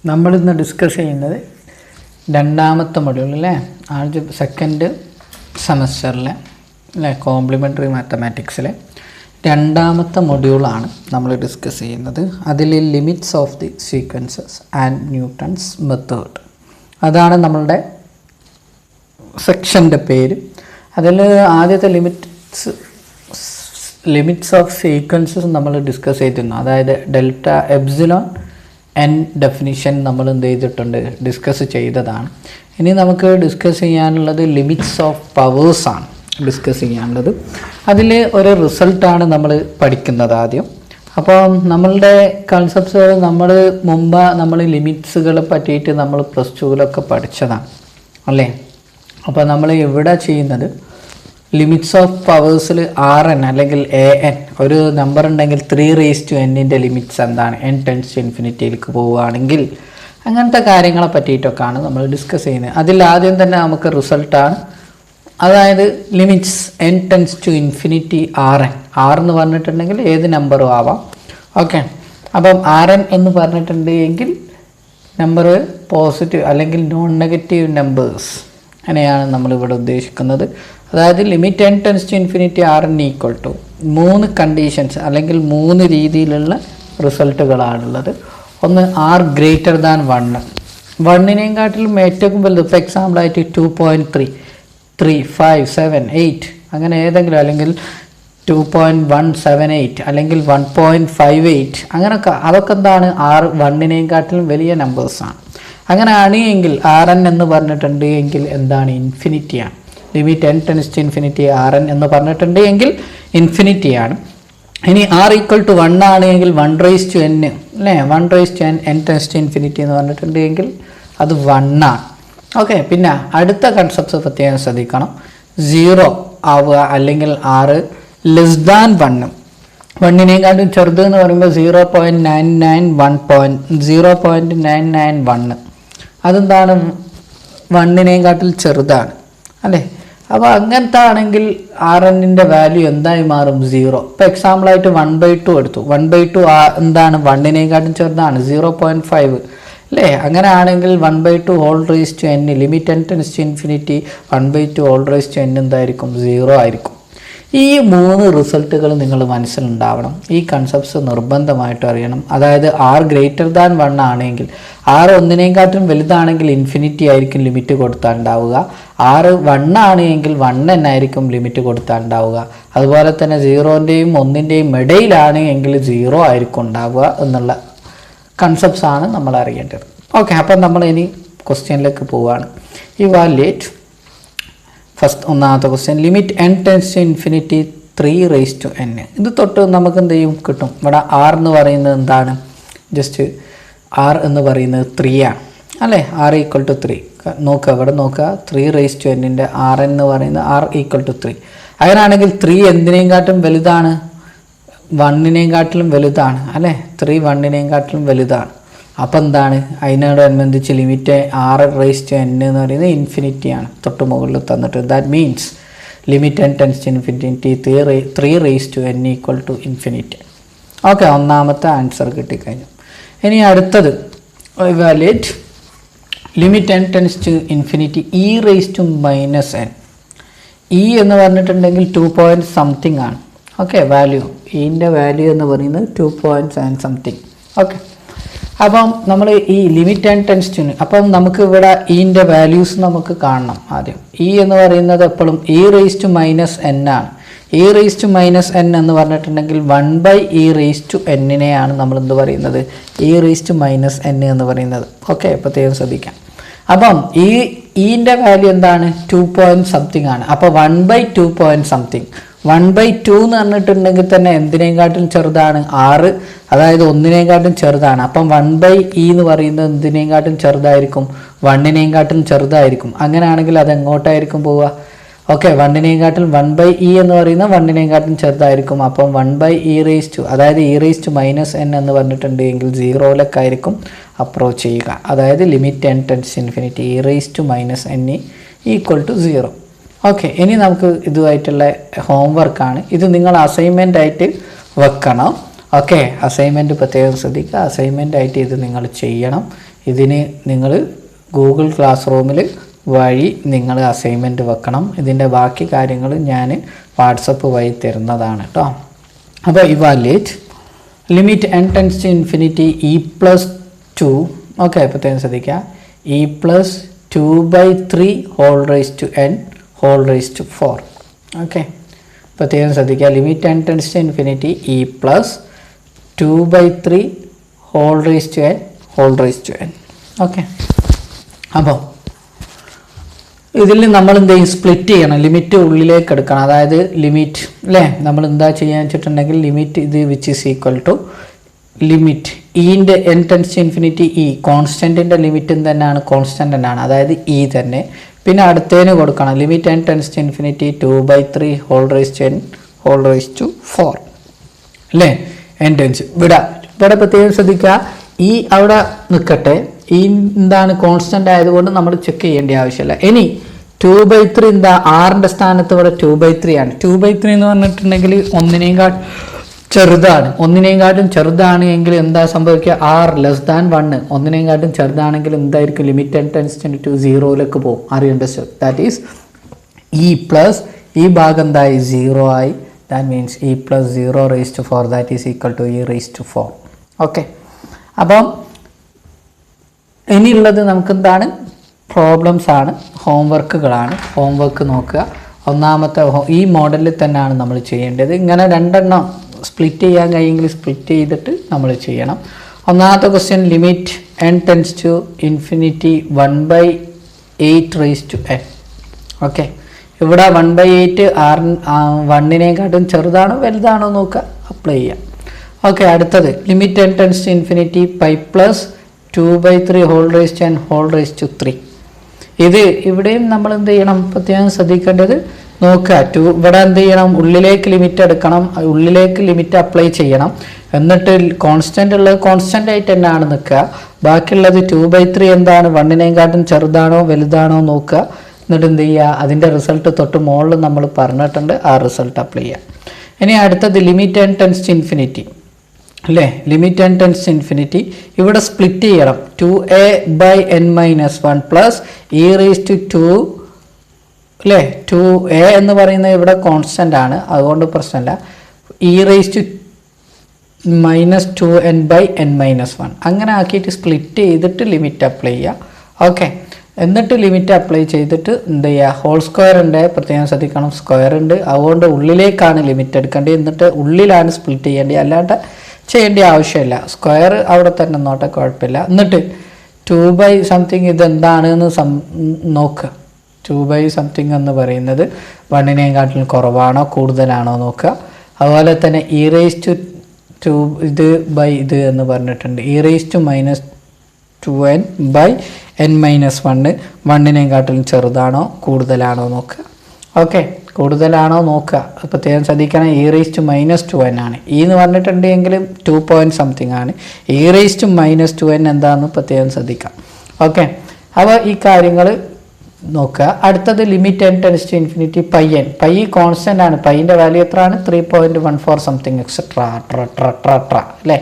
നമ്മളിന്ന് ഡിസ്കസ് ചെയ്യുന്നത് രണ്ടാമത്തെ മൊഡ്യൂൾ അല്ലേ, സെക്കൻഡ് സെമസ്റ്ററിലെ അല്ലേ കോംപ്ലിമെൻ്ററി മാത്തമാറ്റിക്സിലെ രണ്ടാമത്തെ മൊഡ്യൂളാണ് നമ്മൾ ഡിസ്കസ് ചെയ്യുന്നത്. അതിൽ limits of the sequences and Newton's method, അതാണ് നമ്മളുടെ സെക്ഷൻ്റെ പേര്. അതിൽ ആദ്യത്തെ ലിമിറ്റ്സ് ഓഫ് സീക്വൻസസ് നമ്മൾ ഡിസ്കസ് ചെയ്തിരുന്നു. അതായത് ഡെൽറ്റ എപ്സിലോൺ എൻ ഡെഫിനിഷൻ നമ്മൾ എന്ത് ചെയ്തിട്ടുണ്ട്, ഡിസ്കസ് ചെയ്തതാണ്. ഇനി നമുക്ക് ഡിസ്കസ് ചെയ്യാനുള്ളത് ലിമിറ്റ്സ് ഓഫ് പവേഴ്സാണ് ഡിസ്കസ് ചെയ്യാനുള്ളത്. അതിൽ ഒരു റിസൾട്ടാണ് നമ്മൾ പഠിക്കുന്നത് ആദ്യം. അപ്പോൾ നമ്മളുടെ കൺസെപ്റ്റ്സുകൾ നമ്മൾ ലിമിറ്റ്സുകളെ പറ്റിയിട്ട് നമ്മൾ പ്ലസ് ടുവിലൊക്കെ പഠിച്ചതാണ് അല്ലേ. അപ്പോൾ നമ്മൾ ഇവിടെ ചെയ്യുന്നത് ലിമിറ്റ്സ് ഓഫ് പവേഴ്സിൽ RN അല്ലെങ്കിൽ AN ഒരു നമ്പർ ഉണ്ടെങ്കിൽ 3⁻n ലിമിറ്റ്സ് എന്താണ്, n ടെൻസ് ടു ഇൻഫിനിറ്റിയിലേക്ക് പോവുകയാണെങ്കിൽ അങ്ങനത്തെ കാര്യങ്ങളെ പറ്റിയിട്ടൊക്കെയാണ് നമ്മൾ ഡിസ്കസ് ചെയ്യുന്നത്. അതിൽ ആദ്യം തന്നെ നമുക്ക് റിസൾട്ടാണ്, അതായത് limits n tends to infinity RN. R എന്ന് പറഞ്ഞിട്ടുണ്ടെങ്കിൽ ഏത് നമ്പറും ആവാം. ഓക്കെ, അപ്പം RN എന്ന് പറഞ്ഞിട്ടുണ്ടെങ്കിൽ നമ്പർ പോസിറ്റീവ് അല്ലെങ്കിൽ നോൺ നെഗറ്റീവ് നമ്പേഴ്സ്, അങ്ങനെയാണ് നമ്മളിവിടെ ഉദ്ദേശിക്കുന്നത്. അതായത് limit n tends to infinity RN equal to 3 conditions അല്ലെങ്കിൽ 3 രീതിയിലുള്ള റിസൾട്ടുകളാണുള്ളത്. ഒന്ന് R ഗ്രേറ്റർ ദാൻ 1, 1നെയും കാട്ടിലും ഏറ്റവും വലുത്. ഇപ്പോൾ എക്സാമ്പിളായിട്ട് 2.3, 3, 5, 7, 8 അങ്ങനെ ഏതെങ്കിലും, അല്ലെങ്കിൽ 2.178 അല്ലെങ്കിൽ 1.58 അങ്ങനെയൊക്കെ, അതൊക്കെ എന്താണ് R1നെയും കാട്ടിലും വലിയ നമ്പേഴ്സാണ്. അങ്ങനെയാണ് എങ്കിൽ RN എന്ന് പറഞ്ഞിട്ടുണ്ട് എങ്കിൽ എന്താണ്, ഇൻഫിനിറ്റിയാണ്. Limit n tends to infinity RN എന്ന് പറഞ്ഞിട്ടുണ്ട് എങ്കിൽ ഇൻഫിനിറ്റിയാണ്. ഇനി R ഈക്വൽ ടു 1 ആണെങ്കിൽ 1⁻n അല്ലേ, 1⁻n n tends to infinity എന്ന് പറഞ്ഞിട്ടുണ്ട് എങ്കിൽ അത് 1 ആണ്. ഓക്കെ, പിന്നെ അടുത്ത കൺസെപ്റ്റ്സ് പ്രത്യേകം ശ്രദ്ധിക്കണം. 0 ആവുക അല്ലെങ്കിൽ R ലെസ് ദാൻ 1, 1നെക്കാട്ടും ചെറുത് എന്ന് പറയുമ്പോൾ 0.991 അതെന്താണ്, 1നെക്കാട്ടിൽ ചെറുതാണ് അല്ലേ. അപ്പോൾ അങ്ങനത്തെ ആണെങ്കിൽ RNൻ്റെ വാല്യൂ എന്തായി മാറും, 0. ഇപ്പോൾ എക്സാമ്പിളായിട്ട് 1/2 എടുത്തു. 1/2 എന്താണ്, 1നെക്കാട്ടും ചെറുതാണ്, 0.5 അല്ലേ. അങ്ങനെ ആണെങ്കിൽ 1/2 whole raise to n, limit n tends to infinity 1/2 whole raise to n എന്തായിരിക്കും, 0 ആയിരിക്കും. ഈ 3 റിസൾട്ടുകൾ നിങ്ങൾ മനസ്സിലുണ്ടാവണം. ഈ കൺസെപ്റ്റ്സ് നിർബന്ധമായിട്ട് അറിയണം. അതായത് R ഗ്രേറ്റർ ദാൻ 1 ആണെങ്കിൽ, R 1നെക്കാട്ടും വലുതാണെങ്കിൽ ഇൻഫിനിറ്റി ആയിരിക്കും ലിമിറ്റ് കൊടുത്താൽ ഉണ്ടാവുക. R 1 ആണെങ്കിൽ 1 ആയിരിക്കും ലിമിറ്റ് കൊടുത്താൽ ഉണ്ടാവുക. അതുപോലെ തന്നെ 0ൻ്റെയും 1ൻ്റെയും ഇടയിലാണ് എങ്കിൽ 0 ആയിരിക്കും ഉണ്ടാവുക എന്നുള്ള കൺസെപ്റ്റ്സ് ആണ് നമ്മൾ അറിയേണ്ടത്. ഓക്കെ, അപ്പം നമ്മൾ ഇനി ക്വസ്റ്റ്യനിലേക്ക് പോവുകയാണ്. ഇവാലുവേറ്റ് ഫസ്റ്റ് ഒന്നാമത്തെ question, limit n tends to infinity 3⁻n. ഇത് തൊട്ട് നമുക്ക് എന്ത് ചെയ്യും, കിട്ടും. ഇവിടെ R എന്ന് പറയുന്നത് എന്താണ്, ജസ്റ്റ് R എന്ന് പറയുന്നത് 3 ആണ് അല്ലേ. R ഈക്വൽ ടു 3 നോക്കുക, ഇവിടെ നോക്കുക, 3⁻n RN എന്ന് പറയുന്നത് R ഈക്വൽ ടു 3. അങ്ങനെയാണെങ്കിൽ 3 എന്തിനേക്കാട്ടും വലുതാണ്, 1നെക്കാട്ടിലും വലുതാണ് അല്ലേ. 3 1നെക്കാട്ടിലും വലുതാണ്. അപ്പം എന്താണ്, അതിനോടനുബന്ധിച്ച് ലിമിറ്റ് R⁻n എന്ന് പറയുന്നത് ഇൻഫിനിറ്റിയാണ് തൊട്ട് മുകളിൽ തന്നിട്ട്. That means limit n tends to infinity 3⁻n equal to infinity. Okay, ഒന്നാമത്തെ ആൻസർ കിട്ടിക്കഴിഞ്ഞു. ഇനി അടുത്തത് evaluate limit n tends to infinity e⁻n. E എന്ന് പറഞ്ഞിട്ടുണ്ടെങ്കിൽ 2 ആണ്. ഓക്കെ, വാല്യൂ ഈൻ്റെ വാല്യൂ എന്ന് പറയുന്നത് 2 ഓക്കെ. അപ്പം നമ്മൾ ഈ ലിമിറ്റ് n ടെൻസ് ടു, അപ്പം നമുക്ക് ഇവിടെ ഈൻ്റെ വാല്യൂസ് നമുക്ക് കാണണം ആദ്യം. E എന്ന് പറയുന്നത് എപ്പോഴും e⁻n ആണ്. e⁻n എന്ന് പറഞ്ഞിട്ടുണ്ടെങ്കിൽ 1/e⁻n നമ്മൾ എന്ത് പറയുന്നത്, e⁻n എന്ന് പറയുന്നത്. ഓക്കെ, പ്രത്യേകം ശ്രദ്ധിക്കാം. അപ്പം ഈൻ്റെ വാല്യൂ എന്താണ്, 2 ആണ്. അപ്പോൾ 1/2 1/2 എന്ന് പറഞ്ഞിട്ടുണ്ടെങ്കിൽ തന്നെ എന്തിനേക്കാട്ടും ചെറുതാണ്, R, അതായത് 1നെക്കാട്ടും ചെറുതാണ്. അപ്പം 1/e എന്ന് പറയുന്നത് എന്തിനേക്കാട്ടും ചെറുതായിരിക്കും, 1നെക്കാട്ടും ചെറുതായിരിക്കും. അങ്ങനെയാണെങ്കിൽ അത് എങ്ങോട്ടായിരിക്കും പോവുക, ഓക്കെ, 1നെക്കാട്ടും 1/e എന്ന് പറയുന്നത് 1നെക്കാട്ടും ചെറുതായിരിക്കും. അപ്പം 1/e⁻, അതായത് e⁻n എന്ന് പറഞ്ഞിട്ടുണ്ടെങ്കിൽ 0ലേക്കായിരിക്കും അപ്രോച്ച് ചെയ്യുക. അതായത് limit n tends infinity e⁻n equal to 0. Okay, ഇനി നമുക്ക് ഇതുമായിട്ടുള്ള ഹോംവർക്കാണ്. ഇത് നിങ്ങൾ അസൈൻമെൻ്റ് ആയിട്ട് വെക്കണം. ഓക്കെ, അസൈൻമെൻറ്റ് പ്രത്യേകം ശ്രദ്ധിക്കുക. അസൈൻമെൻ്റ് ആയിട്ട് ഇത് നിങ്ങൾ ചെയ്യണം. ഇതിന് നിങ്ങൾ ഗൂഗിൾ ക്ലാസ് റൂമിൽ വഴി നിങ്ങൾ അസൈൻമെൻറ്റ് വെക്കണം. ഇതിൻ്റെ ബാക്കി കാര്യങ്ങൾ ഞാൻ വാട്സപ്പ് വഴി തരുന്നതാണ് കേട്ടോ. അപ്പോൾ evaluate limit n tends to infinity e+2. Okay, പ്രത്യേകം ശ്രദ്ധിക്കുക, e+2/3 whole raise to n whole raise to 4. Okay, പ്രത്യേകം ശ്രദ്ധിക്കുക, limit n tends to infinity e+2/3 whole raise to n whole raise to n. Okay, അപ്പോൾ ഇതിൽ നമ്മൾ എന്ത് ചെയ്യും, split ചെയ്യണം, ലിമിറ്റ് ഉള്ളിലേക്ക് എടുക്കണം. അതായത് ലിമിറ്റ് അല്ലേ, നമ്മൾ എന്താ ചെയ്യാന്ന് വെച്ചിട്ടുണ്ടെങ്കിൽ ലിമിറ്റ് ഇത് which is equal to limit ഇൻ്റെ n ടെൻസ് ടു ഇൻഫിനിറ്റി ഇ കോൺസ്റ്റൻറ്റിൻ്റെ ലിമിറ്റും തന്നെയാണ്, കോൺസ്റ്റൻ്റ് തന്നെയാണ്, അതായത് ഇ തന്നെ. പിന്നെ അടുത്തതിന് കൊടുക്കണം limit n tends to infinity 2/3 whole raise to n whole raise to 4 അല്ലേ. n ടെൻസ് ഇവിടെ പ്രത്യേകം ശ്രദ്ധിക്കുക, ഈ അവിടെ നിൽക്കട്ടെ, ഈ എന്താണ് കോൺസ്റ്റൻ്റ് ആയതുകൊണ്ട് നമ്മൾ ചെക്ക് ചെയ്യേണ്ട ആവശ്യമില്ല. ഇനി 2/3 എന്താ, ആറിൻ്റെ സ്ഥാനത്ത് ഇവിടെ 2/3 ആണ്. 2/3 എന്ന് പറഞ്ഞിട്ടുണ്ടെങ്കിൽ ഒന്നിനേക്കാട്ടും ചെറുതാണ് എങ്കിൽ എന്താ സംഭവിക്കുക, r<1. ഒന്നിനേക്കാട്ടും ചെറുതാണെങ്കിൽ എന്തായിരിക്കും, ലിമിറ്റ് n ടെൻസ് ടു 0ലേക്ക് പോകും. അണ്ടർസ്റ്റാൻഡ്? ദാറ്റ് ഈസ് ഈ ഭാഗം എന്തായി, 0 ആയി. That means e+0^4 that is equal to e⁴. Okay, അപ്പം ഇനിയുള്ളത് നമുക്ക് എന്താണ്, പ്രോബ്ലംസ് ആണ്, ഹോംവർക്കുകളാണ്. ഹോംവർക്ക് നോക്കുക. ഒന്നാമത്തെ ഈ മോഡലിൽ തന്നെയാണ് നമ്മൾ ചെയ്യേണ്ടത്. ഇങ്ങനെ രണ്ടെണ്ണം സ്പ്ലിറ്റ് ചെയ്യാൻ കഴിയുമെങ്കിൽ സ്പ്ലിറ്റ് ചെയ്തിട്ട് നമ്മൾ ചെയ്യണം. ഒന്നാമത്തെ question limit n tends to infinity 1/8 okay, ഇവിടെ 1/8 1നേക്കാട്ടും ചെറുതാണോ വലുതാണോ നോക്കുക, അപ്ലൈ ചെയ്യാം. ഓക്കെ, അടുത്തത് limit n tends to infinity π+2/3 whole raise to n whole raise to 3. ഇത് ഇവിടെയും നമ്മൾ എന്ത് ചെയ്യണം, പ്രത്യേകം ശ്രദ്ധിക്കേണ്ടത് നോക്കുക. ഇവിടെ എന്ത് ചെയ്യണം, ഉള്ളിലേക്ക് ലിമിറ്റ് എടുക്കണം, ഉള്ളിലേക്ക് ലിമിറ്റ് അപ്ലൈ ചെയ്യണം. എന്നിട്ട് കോൺസ്റ്റൻ്റ് ഉള്ളത് കോൺസ്റ്റൻ്റ് ആയിട്ട് തന്നെയാണ് നിൽക്കുക. ബാക്കിയുള്ളത് 2/3 എന്താണ്, 1നേക്കാട്ടും ചെറുതാണോ വലുതാണോ നോക്കുക. എന്നിട്ട് എന്ത് ചെയ്യുക, അതിൻ്റെ റിസൾട്ട് തൊട്ട് മുകളിൽ നമ്മൾ പറഞ്ഞിട്ടുണ്ട്, ആ റിസൾട്ട് അപ്ലൈ ചെയ്യുക. ഇനി അടുത്തത് limit n tends to infinity അല്ലേ, limit n tends to infinity ഇവിടെ സ്പ്ലിറ്റ് ചെയ്യണം. 2a/n-1 പ്ലസ് e⁴2 അല്ലേ. 2a എന്ന് പറയുന്നത് ഇവിടെ കോൺസ്റ്റൻ്റ് ആണ്, അതുകൊണ്ട് പ്രശ്നമില്ല. e⁻²n/n-1 അങ്ങനെ ആക്കിയിട്ട് സ്പ്ലിറ്റ് ചെയ്തിട്ട് ലിമിറ്റ് അപ്ലൈ ചെയ്യുക. ഓക്കെ, എന്നിട്ട് ലിമിറ്റ് അപ്ലൈ ചെയ്തിട്ട് എന്ത് ചെയ്യുക, ഹോൾ സ്ക്വയർ ഉണ്ട്, പ്രത്യേകം ശ്രദ്ധിക്കണം, സ്ക്വയർ ഉണ്ട്, അതുകൊണ്ട് ഉള്ളിലേക്കാണ് ലിമിറ്റ് എടുക്കേണ്ടത്. എന്നിട്ട് ഉള്ളിലാണ് സ്പ്ലിറ്റ് ചെയ്യേണ്ടത്, അല്ലാണ്ട് ചെയ്യേണ്ട ആവശ്യമില്ല. സ്ക്വയർ അവിടെ തന്നെ നോട്ടെ, കുഴപ്പമില്ല. എന്നിട്ട് 2/something ഇതെന്താണെന്ന് നോക്കുക. 2/something എന്ന് പറയുന്നത് 1നേക്കാട്ടിലും കുറവാണോ കൂടുതലാണോ നോക്കുക. അതുപോലെ തന്നെ e⁻² ഇത് എന്ന് പറഞ്ഞിട്ടുണ്ട്, e⁻²n/n-1 1നേക്കാട്ടിലും ചെറുതാണോ കൂടുതലാണോ നോക്കുക. ഓക്കെ, കൂടുതലാണോ നോക്കുക, പ്രത്യേകം ശ്രദ്ധിക്കണം. e⁻²n ആണ്, ഈ എന്ന് പറഞ്ഞിട്ടുണ്ടെങ്കിൽ 2.something ആണ്. e⁻²n എന്താണെന്ന് പ്രത്യേകം ശ്രദ്ധിക്കാം. ഓക്കെ, അപ്പോൾ ഈ കാര്യങ്ങൾ നോക്കുക. അടുത്തത് limit n tends to infinity πn. Pi constant ആണ്, പൈൻ്റെ വാല്യൂ എത്രയാണ്, 3.14 സംതിങ് എക്സെട്രാ അല്ലേ.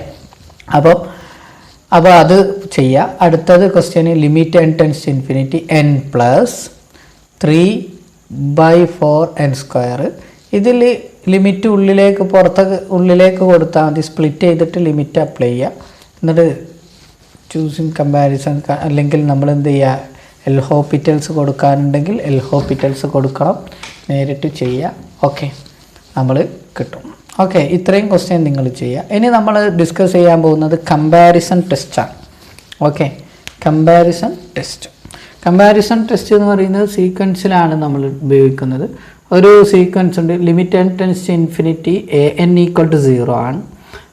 അപ്പോൾ അത് ചെയ്യുക. അടുത്തത് ക്വസ്റ്റ്യന് limit n tends to infinity n+3/4n². ഇതിൽ ലിമിറ്റ് ഉള്ളിലേക്ക് കൊടുത്താൽ മതി, സ്പ്ലിറ്റ് ചെയ്തിട്ട് ലിമിറ്റ് അപ്ലൈ ചെയ്യുക. എന്നിട്ട് ചൂസിങ് കമ്പാരിസൺ, അല്ലെങ്കിൽ നമ്മൾ എന്ത് ചെയ്യുക, എൽഹോപ്പിറ്റൽസ് കൊടുക്കാനുണ്ടെങ്കിൽ എൽഹോപ്പിറ്റൽസ് കൊടുക്കണം, നേരിട്ട് ചെയ്യുക. ഓക്കെ, നമ്മൾ കിട്ടും. ഓക്കെ, ഇത്രയും ക്വസ്റ്റ്യൻ നിങ്ങൾ ചെയ്യുക. ഇനി നമ്മൾ ഡിസ്കസ് ചെയ്യാൻ പോകുന്നത് കമ്പാരിസൺ ടെസ്റ്റാണ്. ഓക്കെ, കമ്പാരിസൺ ടെസ്റ്റ് എന്ന് പറയുന്നത് സീക്വൻസിലാണ് നമ്മൾ ഉപയോഗിക്കുന്നത്. ഒരു സീക്വൻസ് ഉണ്ട്, limit n tends to infinity an=0 ആണ്.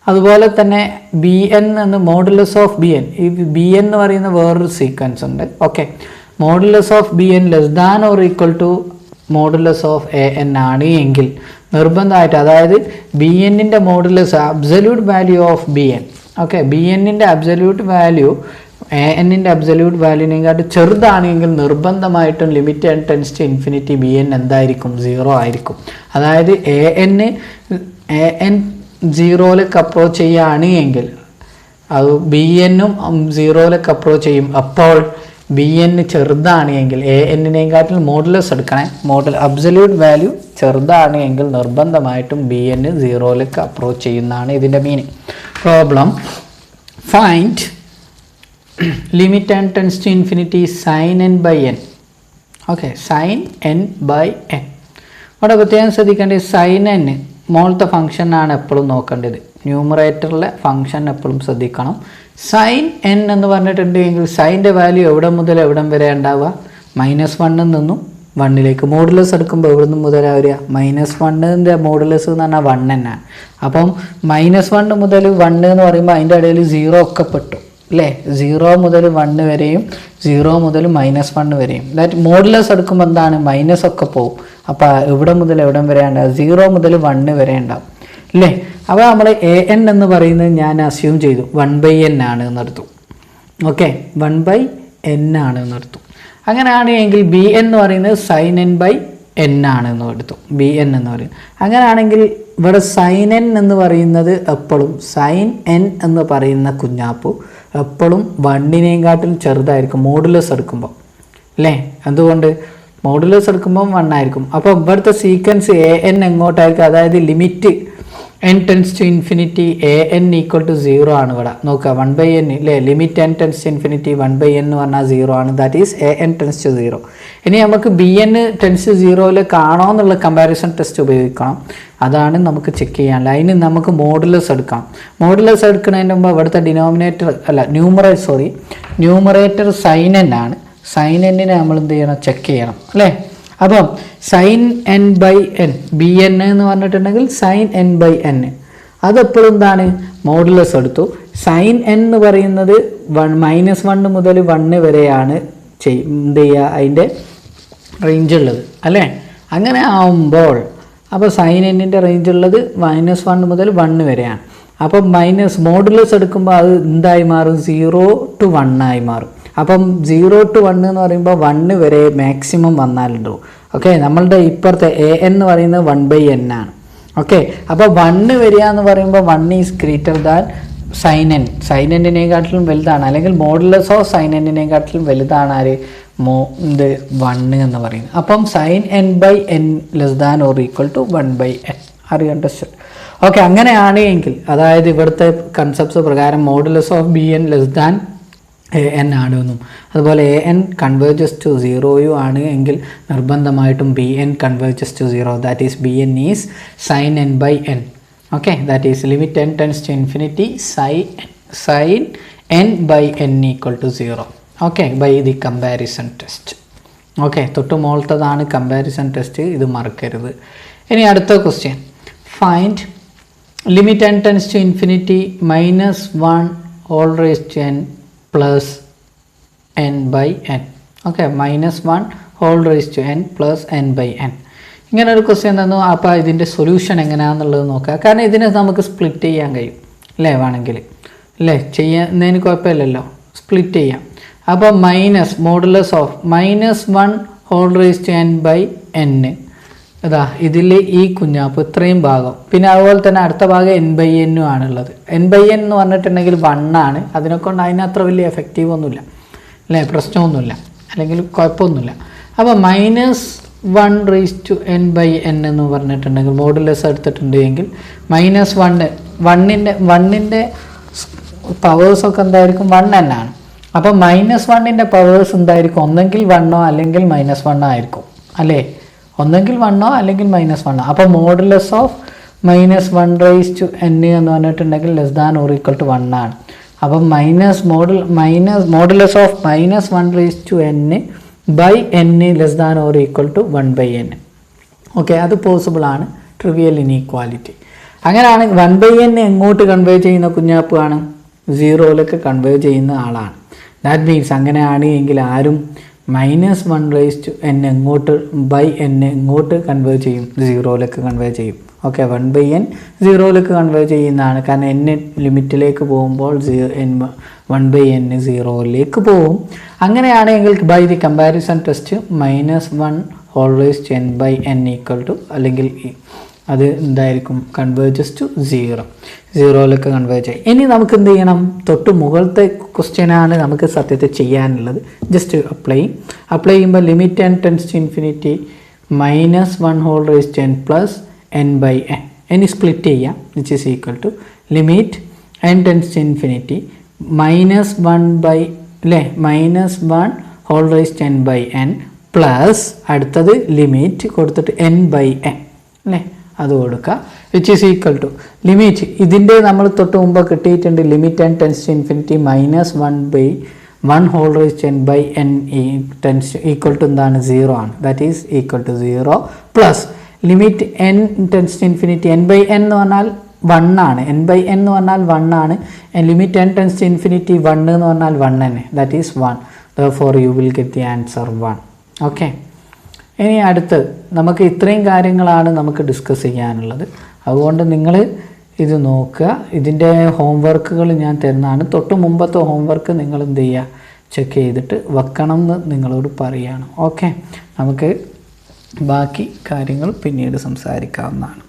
അതുപോലെ തന്നെ bn എന്ന് മോഡുലസ് ഓഫ് bn, ഈ bn എന്ന് പറയുന്ന വേറൊരു സീക്വൻസ് ഉണ്ട്. Okay, modulus of bn <= modulus of an ആണ് എങ്കിൽ നിർബന്ധമായിട്ട്, അതായത് bnൻ്റെ modulus absolute value of bn. Okay, bnൻ്റെ അബ്സല്യൂട്ട് വാല്യൂ an-ൻ്റെ അബ്സല്യൂട്ട് വാല്യൂവിനെക്കാട്ട് ചെറുതാണെങ്കിൽ നിർബന്ധമായിട്ടും limit n tends to infinity bn എന്തായിരിക്കും, 0 ആയിരിക്കും. അതായത് an 0ലേക്ക് അപ്രോച്ച് ചെയ്യുകയാണ് എങ്കിൽ അത് ബി എന്നും സീറോയിലേക്ക് അപ്രോച്ച് ചെയ്യും. അപ്പോൾ ബി എൻ ചെറുതാണ് എങ്കിൽ എ എന്നിനേക്കാട്ടിൽ മോഡുലസ് എടുക്കണേ, അബ്സല്യൂട്ട് വാല്യൂ ചെറുതാണ് എങ്കിൽ നിർബന്ധമായിട്ടും ബി എൻ സീറോയിലേക്ക് അപ്രോച്ച് ചെയ്യുന്നതാണ് ഇതിൻ്റെ meaning. Problem find limit n tends to infinity sine n by n. Okay, sine n by n. അവിടെ പ്രത്യേകം ശ്രദ്ധിക്കേണ്ടത് സൈൻ n മോളത്തെ ഫംഗ്ഷനാണ് എപ്പോഴും നോക്കേണ്ടത്. ന്യൂമറേറ്ററിലെ ഫംഗ്ഷൻ എപ്പോഴും ശ്രദ്ധിക്കണം. സൈൻ n എന്ന് പറഞ്ഞിട്ടുണ്ടെങ്കിൽ സൈൻ്റെ വാല്യൂ എവിടെ മുതൽ എവിടം വരെ ഉണ്ടാവുക? -1 നിന്നും 1ലേക്ക്. മോഡുലസ് എടുക്കുമ്പോൾ എവിടെ നിന്ന് മുതലാണ് വരിക? -1ൻ്റെ മോഡുലസ് എന്ന് പറഞ്ഞാൽ 1 തന്നെയാണ്. അപ്പം -1 മുതൽ 1 എന്ന് പറയുമ്പോൾ അതിൻ്റെ ഇടയിൽ 0 ഒക്കെ പെട്ടു അല്ലേ? 0 മുതൽ 1 വരെയും 0 മുതൽ -1 വരെയും. ദാറ്റ് മോഡുലസ് എടുക്കുമ്പോൾ എന്താണ്? മൈനസ് ഒക്കെ പോകും. അപ്പോൾ എവിടെ മുതൽ എവിടം വരെ ഉണ്ടാവും? 0 മുതൽ 1 വരെ ഉണ്ടാവും അല്ലേ? അപ്പോൾ നമ്മൾ an എന്ന് പറയുന്നത് ഞാൻ അസ്യൂം ചെയ്തു 1/n ആണ് എന്നെടുത്തു. ഓക്കെ, 1/n ആണ് എന്നെടുത്തു. അങ്ങനെയാണെങ്കിൽ ബി എന്ന് പറയുന്നത് സൈൻ n ബൈ n ആണ് എന്ന് എടുത്തു. ബി എൻ എന്ന് പറയുന്നത് അങ്ങനെയാണെങ്കിൽ ഇവിടെ സൈൻ n എന്ന് പറയുന്നത് എപ്പോഴും സൈൻ n എന്ന് പറയുന്ന കുഞ്ഞാപ്പു എപ്പോഴും 1നേക്കാട്ടിൽ ചെറുതായിരിക്കും മോഡുലസ് എടുക്കുമ്പോൾ അല്ലേ? അതുകൊണ്ട് മോഡുലസ് എടുക്കുമ്പോൾ 1 ആയിരിക്കും. അപ്പോൾ ഇവിടുത്തെ സീക്വൻസ് an എങ്ങോട്ടായിരിക്കും? അതായത് limit n tends to infinity an equal to 0 ആണ് ഇവിടെ. നോക്കുക 1/n അല്ലേ? Limit n tends to infinity 1/n എന്ന് പറഞ്ഞാൽ 0 ആണ്. That is an tends to 0. ഇനി നമുക്ക് bn ടെൻസ് ടു 0 ആണോ എന്നുള്ള കമ്പാരിസൺ ടെസ്റ്റ് ഉപയോഗിക്കണം. അതാണ് നമുക്ക് ചെക്ക് ചെയ്യാനുള്ളത്. അതിന് നമുക്ക് മോഡുലസ് എടുക്കാം. മോഡുലസ് എടുക്കുന്നതിന് മുമ്പ് ഇവിടുത്തെ ന്യൂമറേറ്റർ സൈൻ n ആണ്. സൈൻ n നമ്മൾ എന്ത് ചെയ്യണം? ചെക്ക് ചെയ്യണം അല്ലേ? അപ്പം sine n by n B N എന്ന് പറഞ്ഞിട്ടുണ്ടെങ്കിൽ സൈൻ n ബൈ n അതെപ്പോഴും എന്താണ്? മോഡുലസ് എടുത്തു. സൈൻ n എന്ന് പറയുന്നത് -1 മുതൽ 1 വരെയാണ് എന്ത് ചെയ്യുക? അതിൻ്റെ റേഞ്ച് ഉള്ളത് അല്ലേ? അങ്ങനെ ആവുമ്പോൾ അപ്പോൾ സൈൻ എന്നിൻ്റെ റേഞ്ച് ഉള്ളത് -1 മുതൽ 1 വരെയാണ്. അപ്പം മോഡുലസ് എടുക്കുമ്പോൾ അത് എന്തായി മാറും? 0 to 1 ആയി മാറും. അപ്പം 0 to 1 എന്ന് പറയുമ്പോൾ 1 വരെ മാക്സിമം വന്നാലുണ്ടോ? ഓക്കെ, നമ്മളുടെ ഇപ്പുറത്തെ an എന്ന് പറയുന്നത് 1/n ആണ്. ഓക്കെ, അപ്പോൾ 1 വരിക എന്ന് പറയുമ്പോൾ 1 is greater than sine n. Sine എന്നിനെക്കാട്ടിലും വലുതാണ്, അല്ലെങ്കിൽ മോഡുലസ് ഓഫ് സൈൻ എന്നിനെക്കാട്ടിലും വലുതാണ് ആര്? 1 എന്ന് പറയുന്നത്. അപ്പം sine n by n less than or equal to 1/n. Are you understand? Okay, അങ്ങനെയാണ് എങ്കിൽ അതായത് ഇവിടുത്തെ കൺസെപ്റ്റ്സ് പ്രകാരം modulus of bn less than an ആണെന്നും അതുപോലെ an കൺവേർജസ് ടു 0 ആണ് എങ്കിൽ നിർബന്ധമായിട്ടും bn converges to 0. That is bn is sine n by n. Okay, that is limit n tends to infinity sine n by n equal to 0. Okay, by the comparison test. Okay, തൊട്ട് മോളത്തതാണ് comparison test, ഇത് മറക്കരുത്. ഇനി അടുത്ത question, find limit n tends to infinity -1 whole raise to n plus n by n. Okay, -1 whole raise to n plus n by n. ഇങ്ങനെ ഒരു question തന്നു. അപ്പോൾ ഇതിൻ്റെ സൊല്യൂഷൻ എങ്ങനെയാണെന്നുള്ളത് നോക്കുക. കാരണം ഇതിനെ നമുക്ക് സ്പ്ലിറ്റ് ചെയ്യാൻ കഴിയും അല്ലേ? വേണമെങ്കിൽ അല്ലേ? ചെയ്യുന്നതിന് കുഴപ്പമില്ലല്ലോ, സ്പ്ലിറ്റ് ചെയ്യാം. അപ്പോൾ modulus of -1 whole raise to n by n ഇതാ ഇതിൽ ഈ കുഞ്ഞാപ്പ് ഇത്രയും ഭാഗം, പിന്നെ അതുപോലെ തന്നെ അടുത്ത ഭാഗം n/n ആണുള്ളത്. n/n എന്ന് പറഞ്ഞിട്ടുണ്ടെങ്കിൽ 1 ആണ്. അതിനെക്കൊണ്ട് അതിനത്ര വലിയ എഫക്റ്റീവ് ഒന്നുമില്ല അല്ലേ? പ്രശ്നമൊന്നുമില്ല, അല്ലെങ്കിൽ കുഴപ്പമൊന്നുമില്ല. അപ്പോൾ -1 raise to n by n എന്ന് പറഞ്ഞിട്ടുണ്ടെങ്കിൽ മോഡുലസ് എടുത്തിട്ടുണ്ടെങ്കിൽ -1ൻ്റെ പവേഴ്സൊക്കെ എന്തായിരിക്കും? 1n ആണ്. അപ്പോൾ -1ൻ്റെ പവേഴ്സ് എന്തായിരിക്കും? ഒന്നെങ്കിൽ 1 അല്ലെങ്കിൽ -1 ആയിരിക്കും അല്ലേ? ഒന്നെങ്കിൽ 1 അല്ലെങ്കിൽ -1. അപ്പോൾ modulus of -1 raise to n എന്ന് പറഞ്ഞിട്ടുണ്ടെങ്കിൽ less than or equal to 1 ആണ്. അപ്പം modulus of -1 raise to n by n less than or equal to 1/n. Okay, അത് പോസിബിൾ ആണ്. Trivial inequality. അങ്ങനെയാണ് 1/n എങ്ങോട്ട് കൺവേ ചെയ്യുന്ന കുഞ്ഞാപ്പ് ആണ്? 0യിലേക്ക് കൺവേ ചെയ്യുന്ന ആളാണ്. ദാറ്റ് മീൻസ് അങ്ങനെയാണ് എങ്കിൽ ആരും -1 റേസ് ടു n എങ്ങോട്ട് ബൈ n എങ്ങോട്ട് കൺവേ ചെയ്യും? 0യിലേക്ക് കൺവേ ചെയ്യും. ഓക്കെ, 1/n 0യിലേക്ക് കൺവേ ചെയ്യുന്നതാണ്. കാരണം n ലിമിറ്റിലേക്ക് പോകുമ്പോൾ 1/n 0യിലേക്ക് പോകും. അങ്ങനെയാണെങ്കിൽ by the comparison test -1 whole raise to n by n equal to അല്ലെങ്കിൽ അത് എന്തായിരിക്കും കൺവേർജസ് ടു 0 കൺവേർജ് ആയി. ഇനി നമുക്ക് എന്ത് ചെയ്യണം, തൊട്ട് മുകളിലത്തെ ക്വസ്റ്റ്യനാണ് നമുക്ക് സത്യത്തിൽ ചെയ്യാനുള്ളത്. ജസ്റ്റ് അപ്ലൈ ചെയ്യുമ്പോൾ limit n tends to infinity -1 whole raise to n plus n/n. ഇനി സ്പ്ലിറ്റ് ചെയ്യാം, which is equal to limit n tends to infinity -1 whole raise to n/n plus അടുത്തത് ലിമിറ്റ് കൊടുത്തിട്ട് n/n അല്ലേ, അത് കൊടുക്കുക, which is equal to limit ഇതിൻ്റെ നമ്മൾ തൊട്ട് മുമ്പ് കിട്ടിയിട്ടുണ്ട് limit n tends to infinity -1 whole raise to n/n tends equal to എന്താണ് 0 ആണ്, that is equal to 0 plus limit n tends to infinity n/n എന്ന് പറഞ്ഞാൽ 1 ആണ്, n/n എന്ന് പറഞ്ഞാൽ 1 ആണ്, limit n tends to infinity 1 എന്ന് പറഞ്ഞാൽ 1 തന്നെ, that is 1. therefore you will get the answer 1. Okay, ഇനി അടുത്ത് നമുക്ക് ഇത്രയും കാര്യങ്ങളാണ് നമുക്ക് ഡിസ്കസ് ചെയ്യാനുള്ളത്. അതുകൊണ്ട് നിങ്ങൾ ഇത് നോക്കുക, ഇതിൻ്റെ ഹോംവർക്കുകൾ ഞാൻ തരുന്നതാണ്. തൊട്ട് മുമ്പത്തെ ഹോംവർക്ക് നിങ്ങൾ എന്ത് ചെയ്യുക, ചെക്ക് ചെയ്തിട്ട് വെക്കണം എന്ന് നിങ്ങളോട് പറയുകയാണ്. ഓക്കെ, നമുക്ക് ബാക്കി കാര്യങ്ങൾ പിന്നീട് സംസാരിക്കാവുന്നതാണ്.